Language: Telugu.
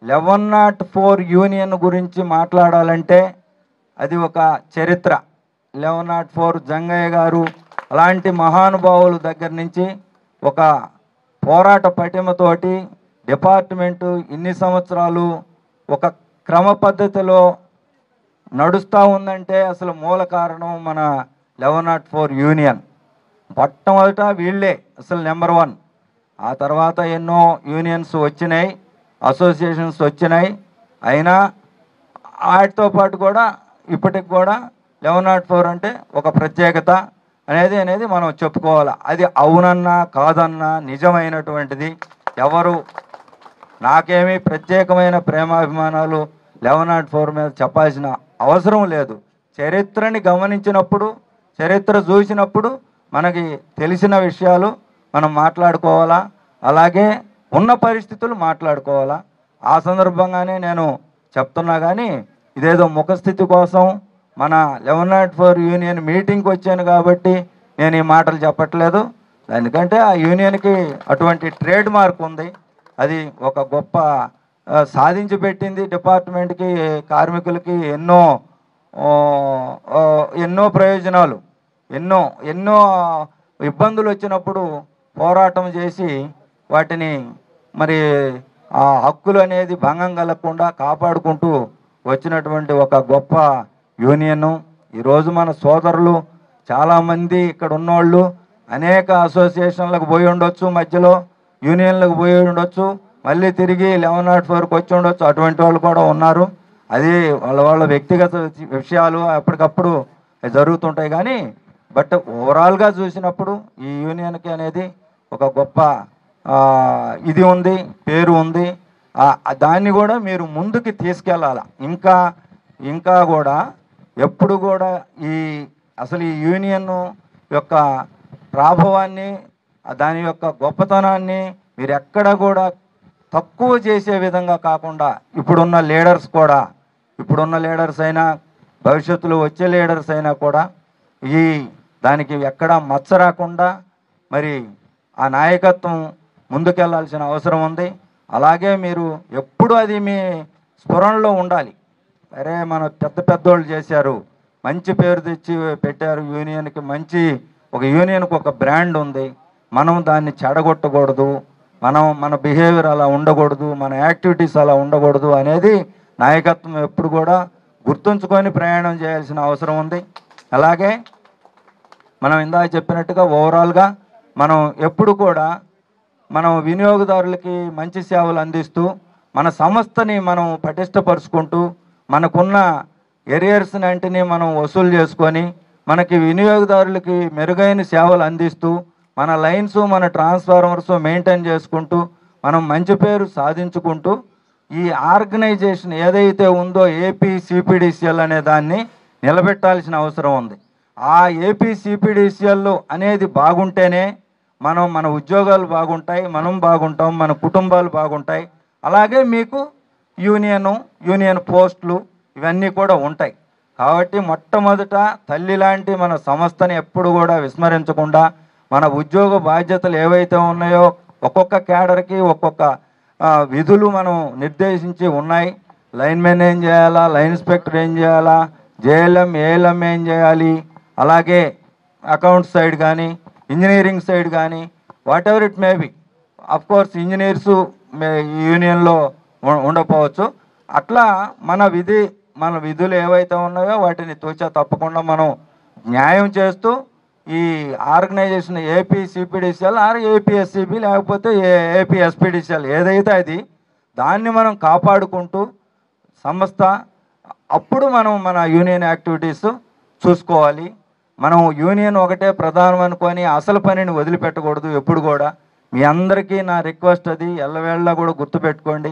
1104 యూనియన్ గురించి మాట్లాడాలంటే అది ఒక చరిత్ర. 1104 జంగయ్య గారు అలాంటి మహానుభావుల దగ్గర నుంచి ఒక పోరాట పటిమతోటి డిపార్ట్మెంటు ఇన్ని సంవత్సరాలు ఒక క్రమ పద్ధతిలో నడుస్తూ ఉందంటే అసలు మూల కారణం మన 1104 యూనియన్. మొట్టమొదట వీళ్ళే అసలు నెంబర్ 1. ఆ తర్వాత ఎన్నో యూనియన్స్ వచ్చినాయి, అసోసియేషన్స్ వచ్చినాయి. అయినా వాటితో పాటు కూడా ఇప్పటికి కూడా 1104 అంటే ఒక ప్రత్యేకత అనేది మనం చెప్పుకోవాలి. అది అవునన్నా కాదన్నా నిజమైనటువంటిది. ఎవరు నాకేమీ ప్రత్యేకమైన ప్రేమాభిమానాలు 1104 మీద చెప్పాల్సిన అవసరం లేదు. చరిత్రని గమనించినప్పుడు, చరిత్ర చూసినప్పుడు మనకి తెలిసిన విషయాలు మనం మాట్లాడుకోవాలా, అలాగే ఉన్న పరిస్థితులు మాట్లాడుకోవాలా. ఆ సందర్భంగానే నేను చెప్తున్నా. కానీ ఇదేదో ముఖస్థితి కోసం మన 1104 యూనియన్ మీటింగ్కి వచ్చాను కాబట్టి నేను ఈ మాటలు చెప్పట్లేదు. ఎందుకంటే ఆ యూనియన్కి అటువంటి ట్రేడ్ మార్క్ ఉంది. అది ఒక గొప్ప సాధించి పెట్టింది. డిపార్ట్మెంట్కి, కార్మికులకి ఎన్నో ప్రయోజనాలు, ఎన్నో ఇబ్బందులు వచ్చినప్పుడు పోరాటం చేసి వాటిని మరి ఆ హక్కులు అనేది భంగం కలగకుండా కాపాడుకుంటూ వచ్చినటువంటి ఒక గొప్ప యూనియను. ఈరోజు మన సోదరులు చాలామంది ఇక్కడ ఉన్నోళ్ళు అనేక అసోసియేషన్లకు పోయి ఉండొచ్చు, మధ్యలో యూనియన్లకు పోయి ఉండొచ్చు, మళ్ళీ తిరిగి 1104కి వచ్చి ఉండొచ్చు. అటువంటి వాళ్ళు కూడా ఉన్నారు. అది వాళ్ళ వ్యక్తిగత విషయాలు ఎప్పటికప్పుడు జరుగుతుంటాయి. కానీ బట్ ఓవరాల్గా చూసినప్పుడు ఈ యూనియన్కి అనేది ఒక గొప్ప ఇది ఉంది, పేరు ఉంది. దాన్ని కూడా మీరు ముందుకు తీసుకెళ్ళాలి. ఇంకా కూడా ఎప్పుడు కూడా అసలు ఈ యూనియన్ యొక్క ప్రాభవాన్ని, దాని యొక్క గొప్పతనాన్ని మీరు ఎక్కడ కూడా తక్కువ చేసే విధంగా కాకుండా ఇప్పుడున్న లీడర్స్ అయినా భవిష్యత్తులో వచ్చే లీడర్స్ అయినా కూడా దానికి ఎక్కడా మచ్చ రాకుండా మరి ఆ నాయకత్వం ముందుకెళ్లాల్సిన అవసరం ఉంది. అలాగే మీరు ఎప్పుడు అది మీ స్ఫురణలో ఉండాలి. అరే మన పెద్దోళ్ళు చేశారు, మంచి పేరు తెచ్చి పెట్టారు యూనియన్కి, ఒక యూనియన్కి ఒక బ్రాండ్ ఉంది, మనం దాన్ని చెడగొట్టకూడదు, మన బిహేవియర్ అలా ఉండకూడదు, మన యాక్టివిటీస్ అలా ఉండకూడదు అనేది నాయకత్వం ఎప్పుడు కూడా గుర్తుంచుకొని ప్రయాణం చేయాల్సిన అవసరం ఉంది. అలాగే మనం ఇందాక చెప్పినట్టుగా ఓవరాల్గా మనం ఎప్పుడు కూడా మనం వినియోగదారులకి మంచి సేవలు అందిస్తూ మన సంస్థని మనం పటిష్టపరుచుకుంటూ మనకున్న ఎరియర్స్ని అంటిని మనం వసూలు చేసుకొని మనకి వినియోగదారులకి మెరుగైన సేవలు అందిస్తూ మన లైన్స్, మన ట్రాన్స్ఫార్మర్స్ మెయింటైన్ చేసుకుంటూ మనం మంచి పేరు సాధించుకుంటూ ఈ ఆర్గనైజేషన్ ఏదైతే ఉందో ఏపీసీపీడీసీఎల్ అనే దాన్ని నిలబెట్టాల్సిన అవసరం ఉంది. ఆ ఏపీసీపీడీసీఎల్ అనేది బాగుంటేనే మన ఉద్యోగాలు బాగుంటాయి, మనం బాగుంటాం, మన కుటుంబాలు బాగుంటాయి. అలాగే మీకు యూనియన్ పోస్టులు ఇవన్నీ కూడా ఉంటాయి. కాబట్టి మొట్టమొదట తల్లి లాంటి మన సంస్థని ఎప్పుడు కూడా విస్మరించకుండా మన ఉద్యోగ బాధ్యతలు ఏవైతే ఉన్నాయో ఒక్కొక్క క్యాడర్కి ఒక్కొక్క విధులు మనం నిర్దేశించి ఉన్నాయి. లైన్మెన్ ఏం చేయాలా, లైన్ ఇన్స్పెక్టర్ ఏం చేయాలా, జేఎల్ఎం ఏఎల్ఎం ఏం చేయాలి, అలాగే అకౌంట్స్ సైడ్ కానీ ఇంజనీరింగ్ సైడ్ కానీ what ever it may be. Of course engineers యూనియన్లో ఉండకపోవచ్చు. అట్లా మన విధులు ఏవైతే ఉన్నాయో వాటిని తూచా తప్పకుండా మనం న్యాయం చేస్తూ ఈ ఆర్గనైజేషన్ ఏపీసీపీడీసీఎల్ ఆర్ ఏపీఎస్సీబీ లేకపోతే ఏపీఎస్పీడీసీఎల్ ఏదైతే అది దాన్ని మనం కాపాడుకుంటూ సంస్థ అప్పుడు మన యూనియన్ యాక్టివిటీస్ చూసుకోవాలి. మనం యూనియన్ ఒకటే ప్రధానం అనుకొని అసలు పనిని వదిలిపెట్టకూడదు. ఎప్పుడు కూడా మీ అందరికీ నా రిక్వెస్ట్ అది ఎల్లవేళలా కూడా గుర్తుపెట్టుకోండి.